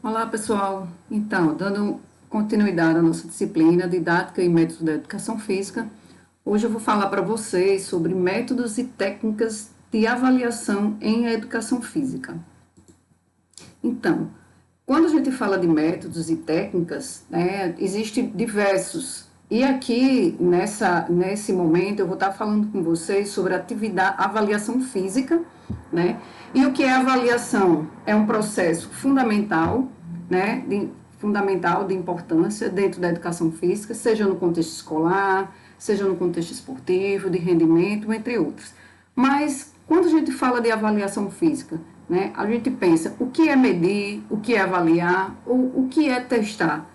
Olá, pessoal. Então, dando continuidade à nossa disciplina Didática e Métodos da Educação Física, hoje eu vou falar para vocês sobre métodos e técnicas de avaliação em educação física. Então, quando a gente fala de métodos e técnicas, existem diversos. E aqui, nesse momento, eu vou estar falando com vocês sobre avaliação física, né? E o que é avaliação? É um processo fundamental, né? Fundamental de importância dentro da educação física, seja no contexto escolar, seja no contexto esportivo, de rendimento, entre outros. Mas, quando a gente fala de avaliação física, né, a gente pensa o que é medir, o que é avaliar, o que é testar.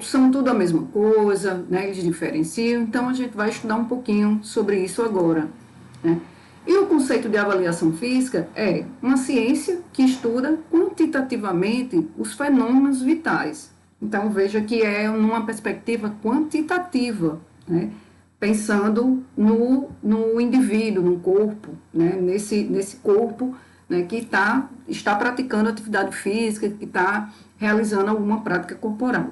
São tudo a mesma coisa, né, eles diferenciam, então a gente vai estudar um pouquinho sobre isso agora, né? E o conceito de avaliação física é uma ciência que estuda quantitativamente os fenômenos vitais. Então, veja que é numa perspectiva quantitativa, né? Pensando no indivíduo, no corpo, né? nesse corpo, né? Que está praticando atividade física, que está realizando alguma prática corporal.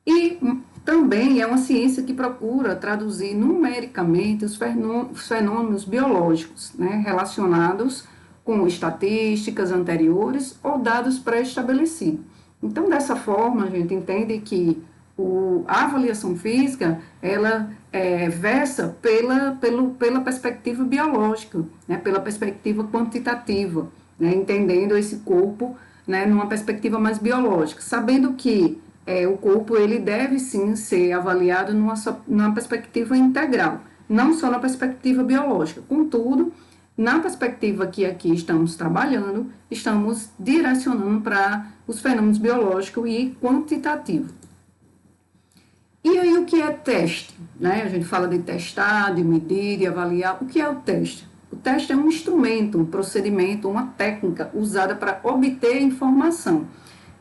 E também é uma ciência que procura traduzir numericamente os fenômenos biológicos, né, relacionados com estatísticas anteriores ou dados pré-estabelecidos. Então, dessa forma, a gente entende que a avaliação física, ela versa pela perspectiva biológica, né, pela perspectiva quantitativa, né, entendendo esse corpo, né, numa perspectiva mais biológica, sabendo que o corpo ele deve sim ser avaliado numa perspectiva integral, não só na perspectiva biológica. Contudo, na perspectiva que aqui estamos trabalhando, estamos direcionando para os fenômenos biológicos e quantitativos. E aí o que é teste? Né? A gente fala de testar, de medir, de avaliar. O que é o teste? O teste é um instrumento, um procedimento, uma técnica usada para obter informação.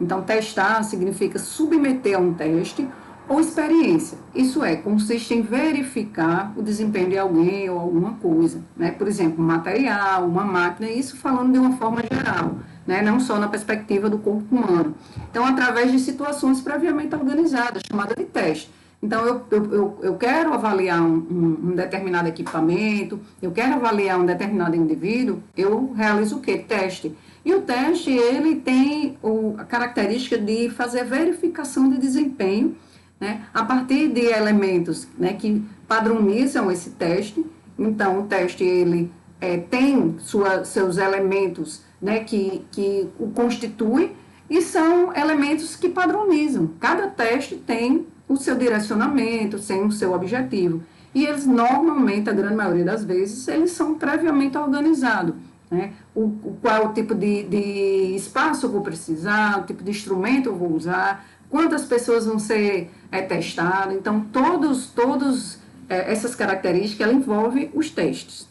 Então, testar significa submeter a um teste ou experiência. Isso consiste em verificar o desempenho de alguém ou alguma coisa, né? Por exemplo, um material, uma máquina, isso falando de uma forma geral, né? Não só na perspectiva do corpo humano. Então, através de situações previamente organizadas, chamada de teste. Então, eu quero avaliar um determinado equipamento, eu quero avaliar um determinado indivíduo, eu realizo o quê? Teste. E o teste, ele tem a característica de fazer verificação de desempenho, né, a partir de elementos, né, que padronizam esse teste. Então, o teste, ele tem seus elementos, né, que o constituem, e são elementos que padronizam. Cada teste tem o seu direcionamento, tem o seu objetivo. E eles, normalmente, a grande maioria das vezes, eles são previamente organizados. Né? Qual é o tipo de espaço eu vou precisar, o tipo de instrumento eu vou usar, quantas pessoas vão ser testadas. Então, todas essas características, ela envolve os testes.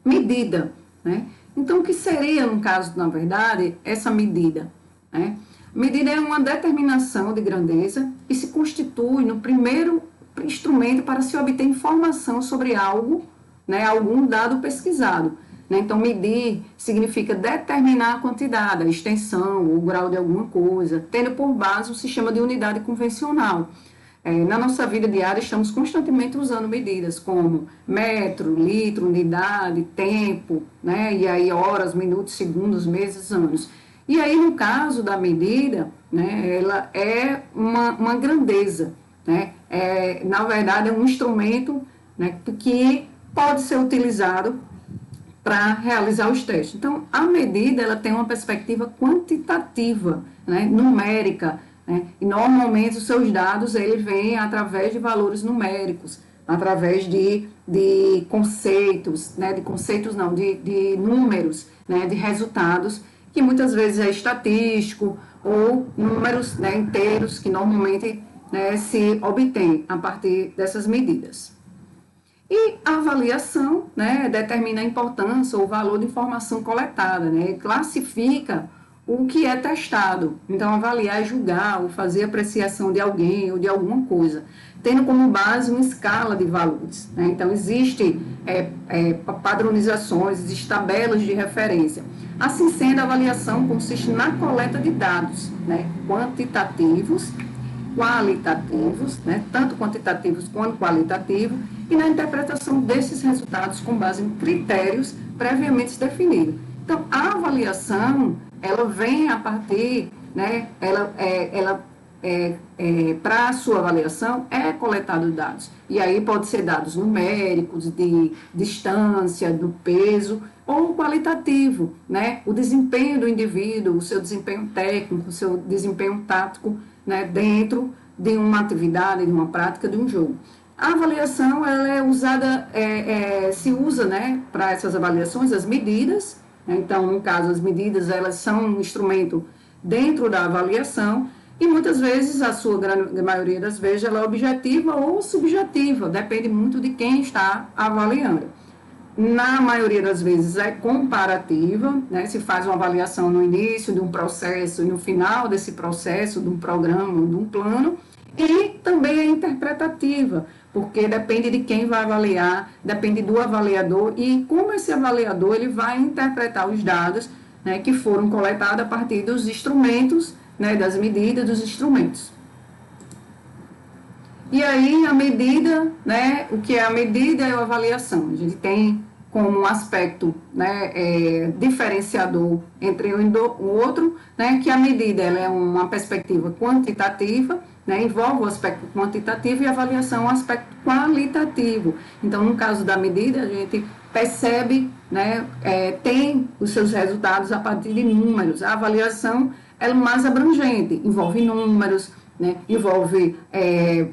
Medida. Né? Então, o que seria, no caso, na verdade, essa medida? Né? Medida é uma determinação de grandeza e se constitui no primeiro instrumento para se obter informação sobre algo, né, algum dado pesquisado. Então, medir significa determinar a quantidade, a extensão, o grau de alguma coisa, tendo por base o sistema de unidade convencional. Na nossa vida diária, estamos constantemente usando medidas como metro, litro, unidade, tempo, né? E aí horas, minutos, segundos, meses, anos. E aí, no caso da medida, né, ela é uma grandeza, né? Na verdade, é um instrumento, né, que pode ser utilizado para realizar os testes. Então, a medida, ela tem uma perspectiva quantitativa, né, numérica, né, e normalmente os seus dados, eles vêm através de valores numéricos, através de conceitos, né, de números, né, de resultados, que muitas vezes é estatístico, ou números, né, inteiros, que normalmente, né, se obtém a partir dessas medidas. E a avaliação, né, determina a importância ou o valor de informação coletada, né, classifica o que é testado. Então, avaliar é julgar ou fazer apreciação de alguém ou de alguma coisa, tendo como base uma escala de valores. Né? Então, existe padronizações, existem tabelas de referência. Assim sendo, a avaliação consiste na coleta de dados, né, quantitativos, qualitativos, né, tanto quantitativos quanto qualitativos, e na interpretação desses resultados com base em critérios previamente definidos. Então, a avaliação, ela vem a partir, né, para a sua avaliação, é coletado dados. E aí pode ser dados numéricos, de distância, do peso, ou qualitativo, né? O desempenho do indivíduo, o seu desempenho técnico, o seu desempenho tático, né? Dentro de uma atividade, de uma prática, de um jogo. A avaliação, ela é usada, se usa, né, para essas avaliações, as medidas, né? Então, no caso, as medidas, elas são um instrumento dentro da avaliação, e muitas vezes, a sua grande maioria das vezes, ela é objetiva ou subjetiva, depende muito de quem está avaliando. Na maioria das vezes é comparativa, né? Se faz uma avaliação no início de um processo e no final desse processo, de um programa, de um plano, e também é interpretativa, porque depende de quem vai avaliar, depende do avaliador e como esse avaliador ele vai interpretar os dados, né, que foram coletados a partir dos instrumentos, né, das medidas dos instrumentos. E aí, a medida, né, o que é a medida é a avaliação. A gente tem como um aspecto, né, diferenciador entre um e o outro, né, que a medida ela é uma perspectiva quantitativa, né, envolve o aspecto quantitativo e a avaliação o aspecto qualitativo. Então, no caso da medida, a gente percebe, né, tem os seus resultados a partir de números. A avaliação é mais abrangente, envolve números, né, envolve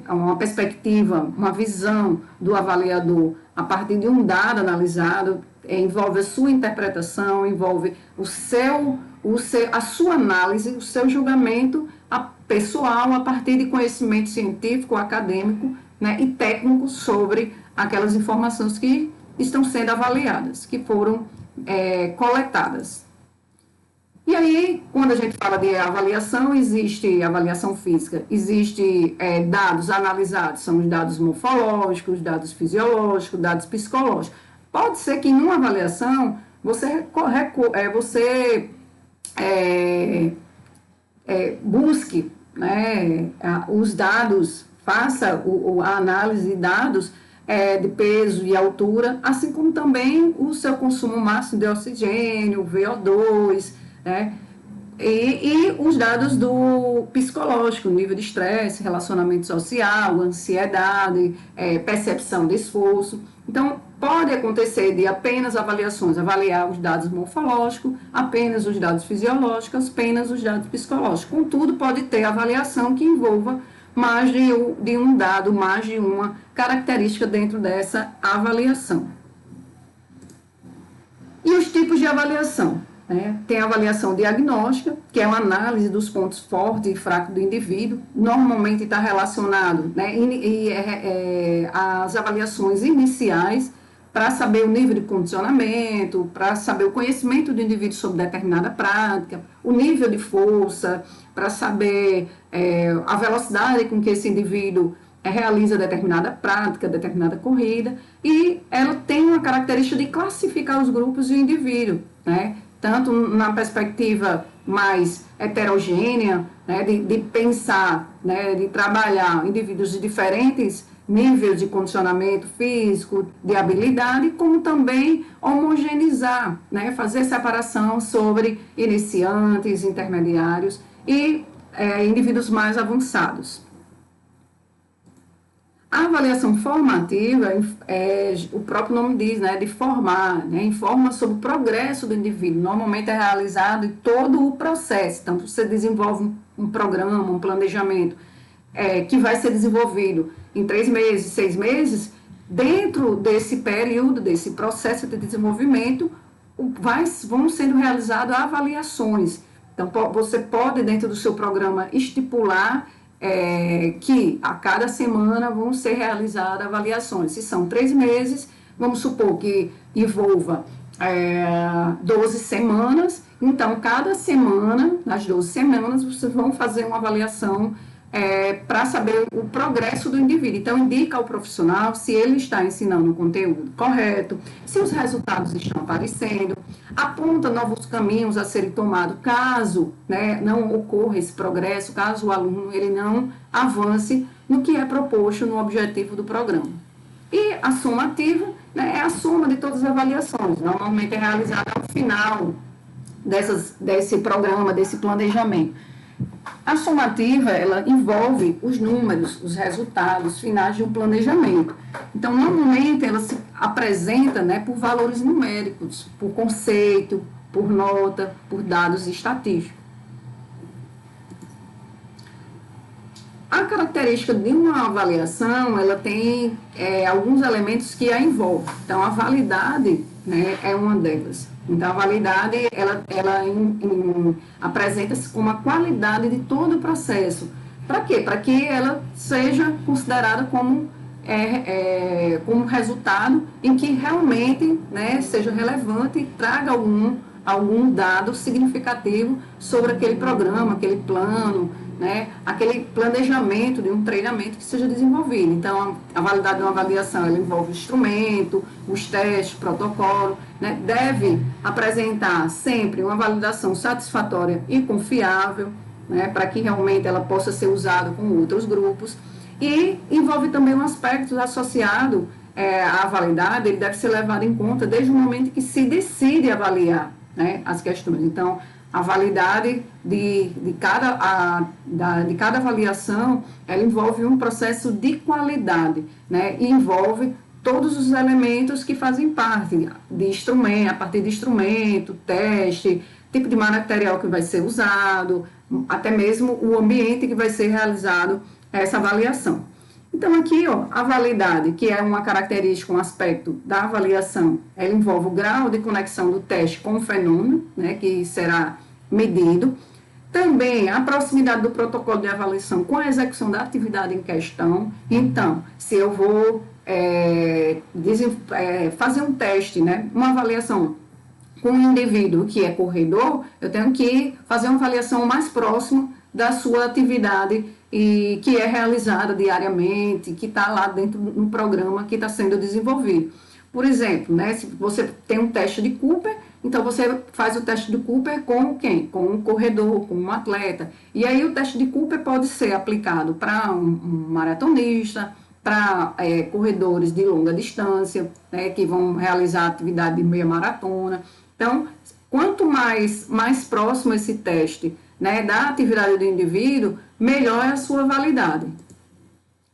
uma perspectiva, uma visão do avaliador a partir de um dado analisado, envolve a sua interpretação, envolve a sua análise, o seu julgamento pessoal a partir de conhecimento científico, acadêmico, né, e técnico sobre aquelas informações que estão sendo avaliadas, que foram coletadas. E aí, quando a gente fala de avaliação, existe avaliação física, existe dados analisados, são os dados morfológicos, dados fisiológicos, dados psicológicos. Pode ser que em uma avaliação você busque, né, os dados, faça a análise de dados de peso e altura, assim como também o seu consumo máximo de oxigênio, VO2, né? E os dados do psicológico, nível de estresse, relacionamento social, ansiedade, percepção de esforço. Então, pode acontecer de apenas avaliações, avaliar os dados morfológicos, apenas os dados fisiológicos, apenas os dados psicológicos. Contudo, pode ter avaliação que envolva mais de um dado, mais de uma característica dentro dessa avaliação. E os tipos de avaliação? Tem a avaliação diagnóstica, que é uma análise dos pontos fortes e fracos do indivíduo, normalmente está relacionado, né, às avaliações iniciais, para saber o nível de condicionamento, para saber o conhecimento do indivíduo sobre determinada prática, o nível de força, para saber a velocidade com que esse indivíduo realiza determinada prática, determinada corrida, e ela tem uma característica de classificar os grupos e o indivíduo, né? Tanto na perspectiva mais heterogênea, né, de pensar, né, de trabalhar indivíduos de diferentes níveis de condicionamento físico, de habilidade, como também homogeneizar, né, fazer separação sobre iniciantes, intermediários e indivíduos mais avançados. A avaliação formativa, o próprio nome diz, né, de formar, né, informa sobre o progresso do indivíduo. Normalmente é realizado em todo o processo. Então, você desenvolve um programa, um planejamento que vai ser desenvolvido em 3 meses, 6 meses. Dentro desse período, desse processo de desenvolvimento, vão sendo realizadas avaliações. Então, você pode, dentro do seu programa, estipular que a cada semana vão ser realizadas avaliações. Se são 3 meses, vamos supor que envolva 12 semanas, então cada semana, nas 12 semanas, vocês vão fazer uma avaliação para saber o progresso do indivíduo. Então, indica ao profissional se ele está ensinando o conteúdo correto, se os resultados estão aparecendo, aponta novos caminhos a serem tomados caso, né, não ocorra esse progresso, caso o aluno ele não avance no que é proposto no objetivo do programa. E a sumativa, né, é a soma de todas as avaliações, normalmente é realizada ao final desse programa, desse planejamento. A sumativa, ela envolve os números, os resultados finais de um planejamento. Então, normalmente, ela se apresenta, né, por valores numéricos, por conceito, por nota, por dados estatísticos. A característica de uma avaliação, ela tem alguns elementos que a envolvem. Então, a validade, né, é uma delas. Então, a validade, ela apresenta-se como a qualidade de todo o processo. Para quê? Para que ela seja considerada como resultado em que realmente, né, seja relevante e traga algum dado significativo sobre aquele programa, aquele plano, né, aquele planejamento de um treinamento que seja desenvolvido. Então, a validade de uma avaliação, ela envolve o instrumento, os testes, protocolo, né, deve apresentar sempre uma validação satisfatória e confiável, né, para que realmente ela possa ser usada com outros grupos, e envolve também um aspecto associado à validade, ele deve ser levado em conta desde o momento que se decide avaliar, né, as questões. Então, a validade de cada avaliação, ela envolve um processo de qualidade, né? E envolve todos os elementos que fazem parte de instrumento, a partir de instrumento, teste, tipo de material que vai ser usado, até mesmo o ambiente que vai ser realizado essa avaliação. Então, aqui, ó, a validade, que é uma característica, um aspecto da avaliação, ela envolve o grau de conexão do teste com o fenômeno, né, que será medido. Também a proximidade do protocolo de avaliação com a execução da atividade em questão. Então, se eu vou fazer um teste, né, uma avaliação com um indivíduo que é corredor, eu tenho que fazer uma avaliação mais próxima da sua atividade e que é realizada diariamente, que está lá dentro do programa que está sendo desenvolvido. Por exemplo, né, se você tem um teste de Cooper, então você faz o teste de Cooper com quem? Com um corredor, com um atleta. E aí o teste de Cooper pode ser aplicado para um maratonista, para corredores de longa distância, né, que vão realizar atividade de meia maratona. Então, quanto mais próximo esse teste, né, da atividade do indivíduo, melhor é a sua validade.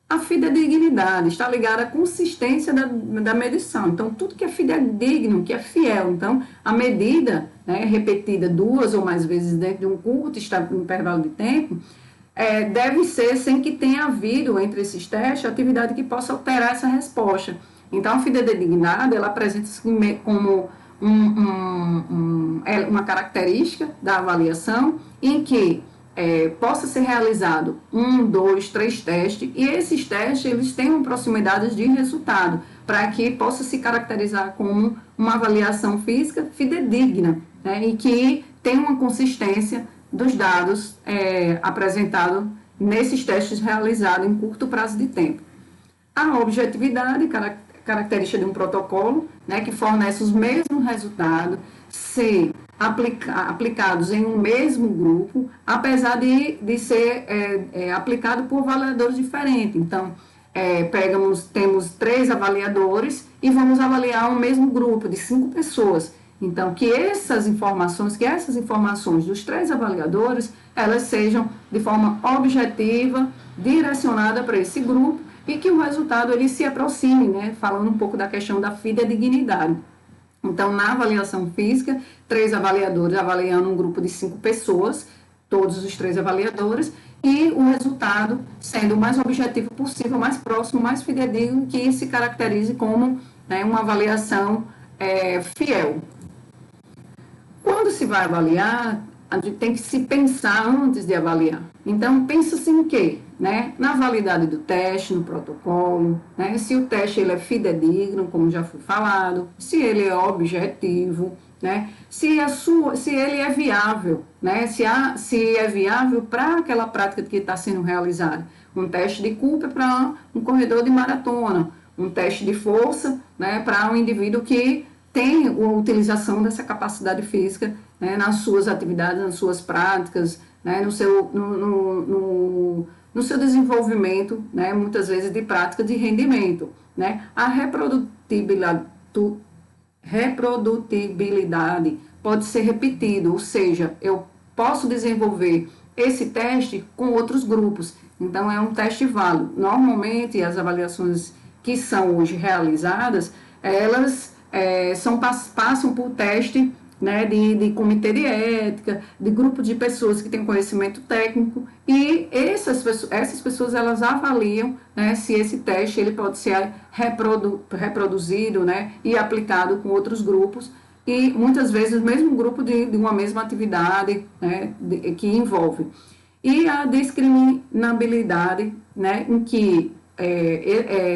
A fidedignidade está ligada à consistência da medição. Então, tudo que é fidedigno, que é fiel. Então, a medida, né, repetida 2 ou mais vezes dentro de um curto intervalo de tempo, deve ser sem que tenha havido entre esses testes atividade que possa alterar essa resposta. Então, a fidedignidade, ela apresenta-se como uma característica da avaliação em que possa ser realizado 1, 2, 3 testes, e esses testes eles tenham proximidades de resultado, para que possa se caracterizar como uma avaliação física fidedigna, né, e que tenha uma consistência dos dados apresentados nesses testes realizados em curto prazo de tempo. A objetividade, característica de um protocolo, né, que fornece os mesmos resultados, ser aplicados em um mesmo grupo, apesar de ser aplicado por avaliadores diferentes. Então, temos 3 avaliadores e vamos avaliar um mesmo grupo de 5 pessoas. Então, que essas informações dos 3 avaliadores, elas sejam de forma objetiva, direcionada para esse grupo, e que o resultado ele se aproxime, né? Falando um pouco da questão da fidedignidade. Então, na avaliação física, 3 avaliadores avaliando um grupo de 5 pessoas, todos os 3 avaliadores, e o resultado sendo o mais objetivo possível, mais próximo, mais fidedigno, que se caracterize como, né, uma avaliação fiel. Quando se vai avaliar, a gente tem que se pensar antes de avaliar. Então, pensa-se em quê? Né? Na validade do teste, no protocolo, né? Se o teste ele é fidedigno, como já foi falado, se ele é objetivo, né? Se ele é viável, né? Se é viável para aquela prática que está sendo realizada. Um teste de Cooper para um corredor de maratona, um teste de força, né? Para um indivíduo que tem a utilização dessa capacidade física, né? Nas suas atividades, nas suas práticas, né? No seu desenvolvimento, né? Muitas vezes de prática de rendimento, né? A reprodutibilidade pode ser repetido, ou seja, eu posso desenvolver esse teste com outros grupos. Então, é um teste válido. Normalmente, as avaliações que são hoje realizadas, elas passam por teste, né, de comitê de ética, de grupo de pessoas que têm conhecimento técnico, e essas pessoas elas avaliam, né, se esse teste ele pode ser reproduzido, né, e aplicado com outros grupos, e muitas vezes o mesmo grupo de uma mesma atividade, né, que envolve. E a discriminabilidade, né, em que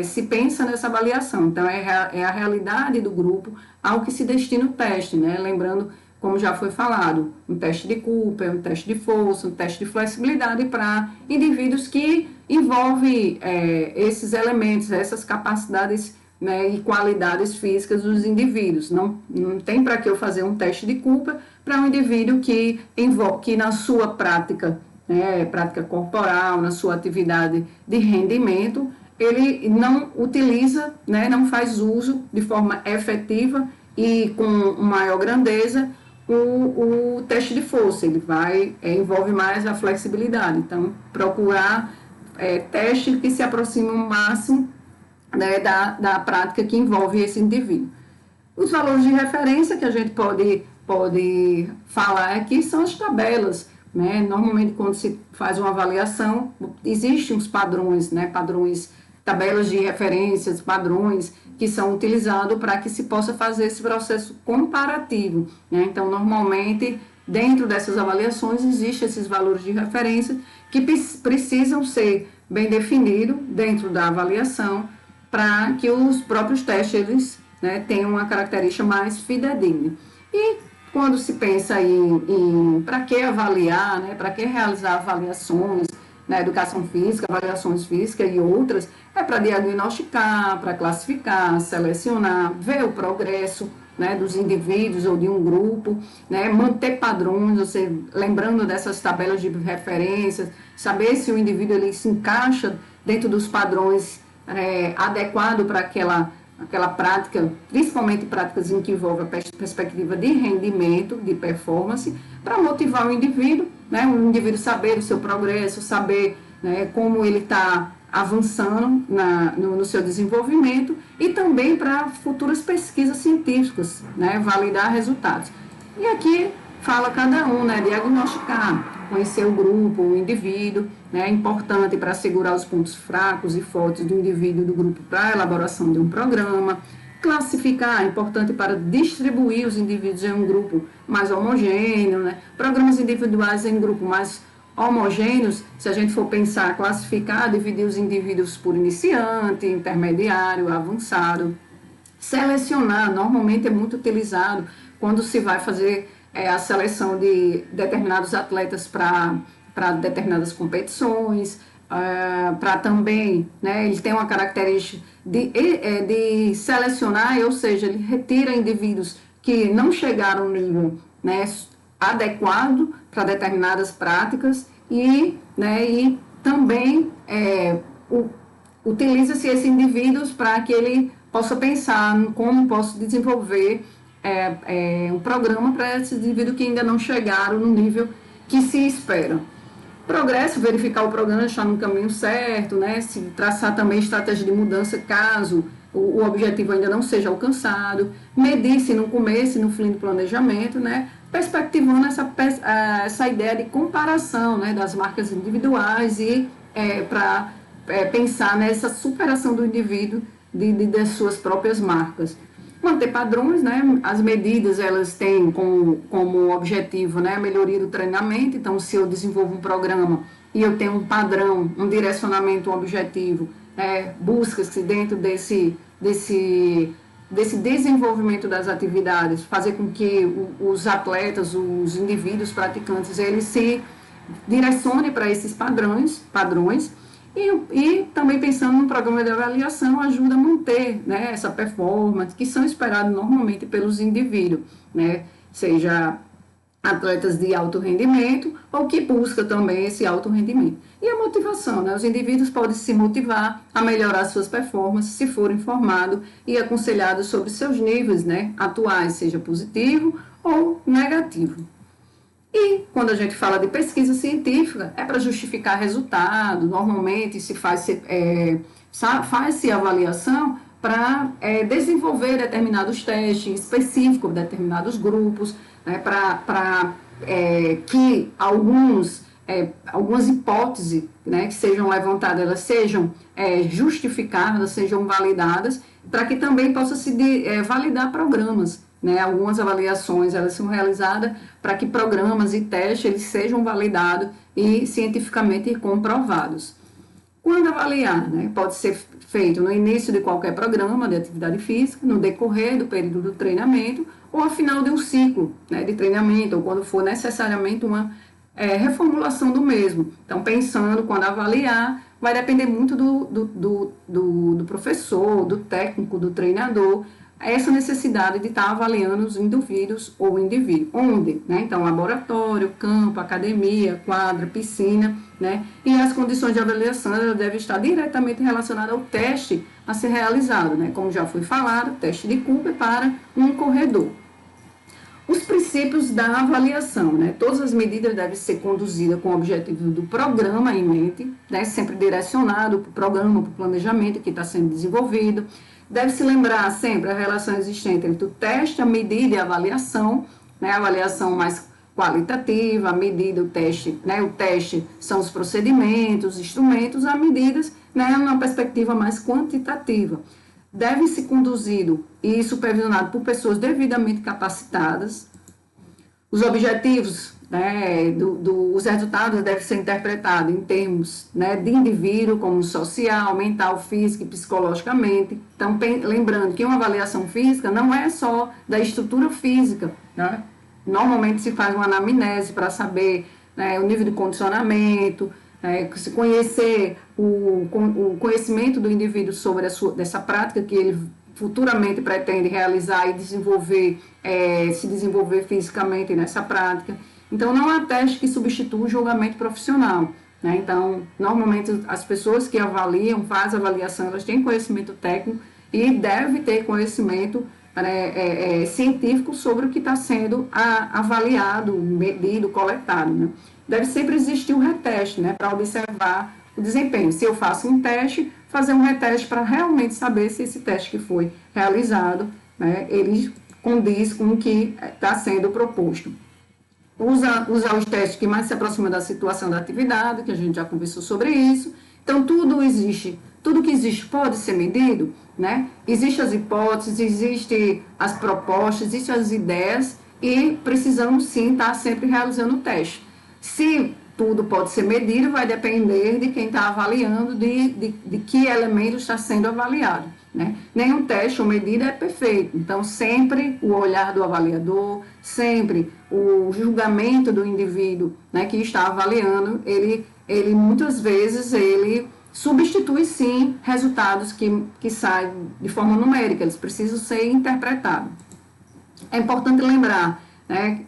se pensa nessa avaliação. Então, é a realidade do grupo ao que se destina o teste, né? Lembrando, como já foi falado, um teste de Cooper, um teste de força, um teste de flexibilidade para indivíduos que envolvem esses elementos, essas capacidades, né, e qualidades físicas dos indivíduos. Não tem para que eu fazer um teste de Cooper para um indivíduo que na sua prática, né, prática corporal, na sua atividade de rendimento, ele não utiliza, né, não faz uso de forma efetiva e com maior grandeza o teste de força. Ele envolve mais a flexibilidade. Então, procurar testes que se aproximem o máximo, né, da prática que envolve esse indivíduo. Os valores de referência que a gente pode falar aqui são as tabelas, né? Normalmente, quando se faz uma avaliação, existem os padrões, né? Tabelas de referências, padrões que são utilizados para que se possa fazer esse processo comparativo, né? Então, normalmente, dentro dessas avaliações, existem esses valores de referência que precisam ser bem definidos dentro da avaliação para que os próprios testes eles, né, tenham uma característica mais fidedigna. E quando se pensa em para que avaliar, né, para que realizar avaliações na educação física, avaliações físicas e outras, é para diagnosticar, para classificar, selecionar, ver o progresso, né, dos indivíduos ou de um grupo, né, manter padrões, você lembrando dessas tabelas de referências, saber se o indivíduo ele se encaixa dentro dos padrões adequados para aquela prática, principalmente práticas em que envolve a perspectiva de rendimento, de performance, para motivar o indivíduo, né, o indivíduo saber o seu progresso, saber, né, como ele está avançando no seu desenvolvimento, e também para futuras pesquisas científicas, né, validar resultados. E aqui fala cada um, né, diagnosticar, conhecer o grupo, o indivíduo, né, é importante para assegurar os pontos fracos e fortes do indivíduo e do grupo para a elaboração de um programa. Classificar, é importante para distribuir os indivíduos em um grupo mais homogêneo, né, programas individuais em grupo mais homogêneos, se a gente for pensar, classificar, dividir os indivíduos por iniciante, intermediário, avançado. Selecionar, normalmente é muito utilizado quando se vai fazer a seleção de determinados atletas para determinadas competições, para também, né, ele tem uma característica de selecionar, ou seja, ele retira indivíduos que não chegaram no nível, né, adequado para determinadas práticas e também utiliza-se esses indivíduos para que ele possa pensar em como posso desenvolver um programa para esses indivíduos que ainda não chegaram no nível que se espera. Progresso, verificar o programa está no caminho certo, né? Se traçar também estratégia de mudança caso o objetivo ainda não seja alcançado, medir se no começo e no fim do planejamento, né? Perspectivando essa ideia de comparação, né, das marcas individuais e para pensar nessa superação do indivíduo das suas próprias marcas. Manter padrões, né? As medidas elas têm como objetivo, né, a melhoria do treinamento. Então, se eu desenvolvo um programa e eu tenho um padrão, um direcionamento, um objetivo, busca-se dentro desse desenvolvimento das atividades, fazer com que os atletas, os indivíduos praticantes, eles se direcionem para esses padrões e também pensando num programa de avaliação ajuda a manter, né, essa performance que são esperados normalmente pelos indivíduos, né, seja atletas de alto rendimento ou que busca também esse alto rendimento. E a motivação, né? Os indivíduos podem se motivar a melhorar suas performances se forem informados e aconselhados sobre seus níveis, né, atuais, seja positivo ou negativo. E quando a gente fala de pesquisa científica, é para justificar resultado, normalmente se faz-se avaliação para desenvolver determinados testes específicos, determinados grupos, né, para que algumas hipóteses, né, que sejam levantadas, elas sejam justificadas, sejam validadas, para que também possa se validar programas. Né, algumas avaliações elas são realizadas para que programas e testes eles sejam validados e cientificamente comprovados. Quando avaliar, né, pode ser feito no início de qualquer programa de atividade física, no decorrer do período do treinamento ou ao final de um ciclo, né, de treinamento, ou quando for necessariamente uma reformulação do mesmo. Então, pensando quando avaliar, vai depender muito do professor, do técnico, do treinador, essa necessidade de estar avaliando os indivíduos ou o indivíduo. Onde? Né? Então, laboratório, campo, academia, quadra, piscina, né? E as condições de avaliação devem estar diretamente relacionadas ao teste a ser realizado, né? Como já foi falado, teste de Cooper para um corredor. Os princípios da avaliação, né? Todas as medidas devem ser conduzidas com o objetivo do programa em mente, né? Sempre direcionado para o programa, para o planejamento que está sendo desenvolvido. Deve-se lembrar sempre a relação existente entre o teste, a medida e a avaliação, né? A avaliação mais qualitativa, a medida, o teste, né? O teste são os procedimentos, os instrumentos, as medidas, né? Numa perspectiva mais quantitativa. Deve ser conduzido e supervisionado por pessoas devidamente capacitadas. Os objetivos, né, os resultados devem ser interpretados em termos, né, de indivíduo, como social, mental, físico e psicologicamente. Então, lembrando que uma avaliação física não é só da estrutura física, né? Normalmente se faz uma anamnese para saber, né, o nível de condicionamento, se conhecer o conhecimento do indivíduo sobre dessa prática que ele futuramente pretende realizar e desenvolver, se desenvolver fisicamente nessa prática. Então, não há teste que substitua o julgamento profissional, né? Então, normalmente as pessoas que avaliam, fazem avaliação, elas têm conhecimento técnico e devem ter conhecimento científico sobre o que está sendo avaliado, medido, coletado, né? Deve sempre existir um reteste, né, para observar o desempenho. Se eu faço um teste, fazer um reteste para realmente saber se esse teste que foi realizado, né, ele condiz com o que está sendo proposto. Usar os testes que mais se aproximam da situação da atividade, que a gente já conversou sobre isso. Então, tudo que existe pode ser medido, né? Existem as hipóteses, existem as propostas, existem as ideias e precisamos sim estar sempre realizando o teste. Se tudo pode ser medido, vai depender de quem está avaliando, de que elemento está sendo avaliado, né? Nenhum teste ou medida é perfeito, então sempre o olhar do avaliador, sempre o julgamento do indivíduo, né, que está avaliando, ele muitas vezes ele substitui sim resultados que saem de forma numérica, eles precisam ser interpretados. É importante lembrar, né,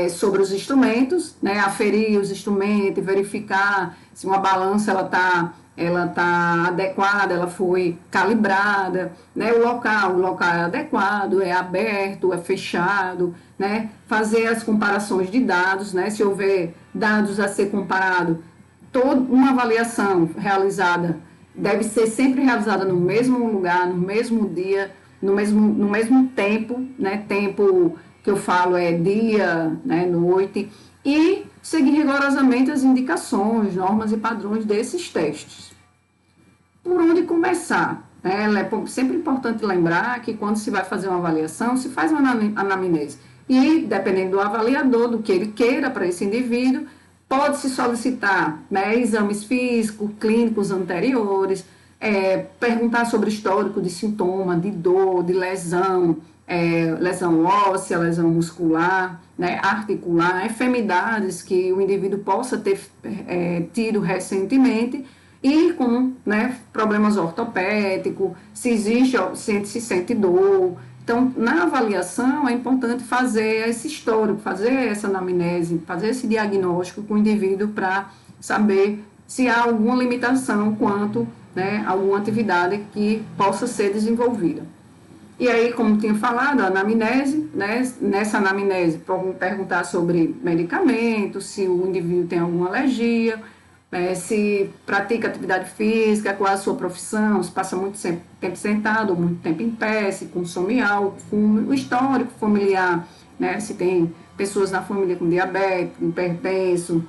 sobre os instrumentos, né, aferir os instrumentos, verificar se uma balança ela tá adequada, ela foi calibrada, né, o local é adequado, é aberto, é fechado, né, fazer as comparações de dados, né, se houver dados a ser comparado, toda uma avaliação realizada deve ser sempre realizada no mesmo lugar, no mesmo dia, no mesmo tempo, né, tempo que eu falo é dia, né, noite, e seguir rigorosamente as indicações, normas e padrões desses testes. Por onde começar? É sempre importante lembrar que quando se vai fazer uma avaliação, se faz uma anamnese. E, dependendo do avaliador, do que ele queira para esse indivíduo, pode-se solicitar, né, exames físicos, clínicos anteriores, perguntar sobre histórico de sintoma, de dor, de lesão, lesão óssea, lesão muscular, né, articular, enfermidades que o indivíduo possa ter tido recentemente e com, né, problemas ortopédicos, se existe, se sente dor. Então, na avaliação, é importante fazer esse histórico, fazer essa anamnese, fazer esse diagnóstico com o indivíduo para saber se há alguma limitação quanto, né, a alguma atividade que possa ser desenvolvida. E aí, como tinha falado, a anamnese, né, nessa anamnese, perguntar sobre medicamentos, se o indivíduo tem alguma alergia, se pratica atividade física, qual é a sua profissão, se passa muito tempo sentado, muito tempo em pé, se consome álcool, fumo, o histórico familiar, né, se tem pessoas na família com diabetes, hipertenso,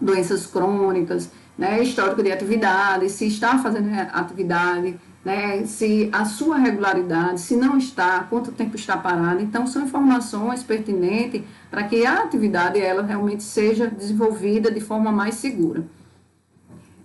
doenças crônicas, né, histórico de atividade, se está fazendo atividade, né, se a sua regularidade, se não está, quanto tempo está parado. Então, são informações pertinentes para que a atividade ela realmente seja desenvolvida de forma mais segura.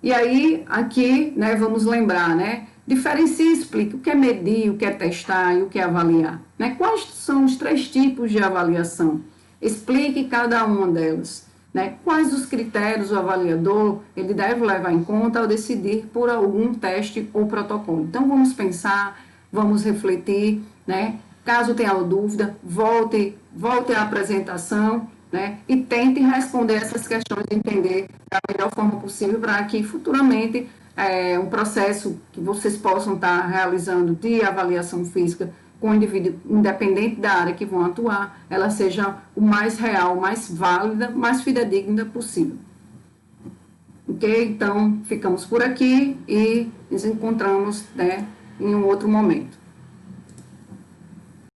E aí, aqui, né, vamos lembrar, né, diferencie e explique o que é medir, o que é testar e o que é avaliar. Né? Quais são os 3 tipos de avaliação? Explique cada uma delas. Né? Quais os critérios o avaliador ele deve levar em conta ao decidir por algum teste ou protocolo. Então, vamos pensar, vamos refletir, né? Caso tenha dúvida, volte à apresentação, né? E tente responder essas questões e entender da melhor forma possível para que futuramente um processo que vocês possam estar realizando de avaliação física com o indivíduo, independente da área que vão atuar, ela seja o mais real, mais válida, mais fidedigna possível. Ok? Então, ficamos por aqui e nos encontramos, né, em um outro momento.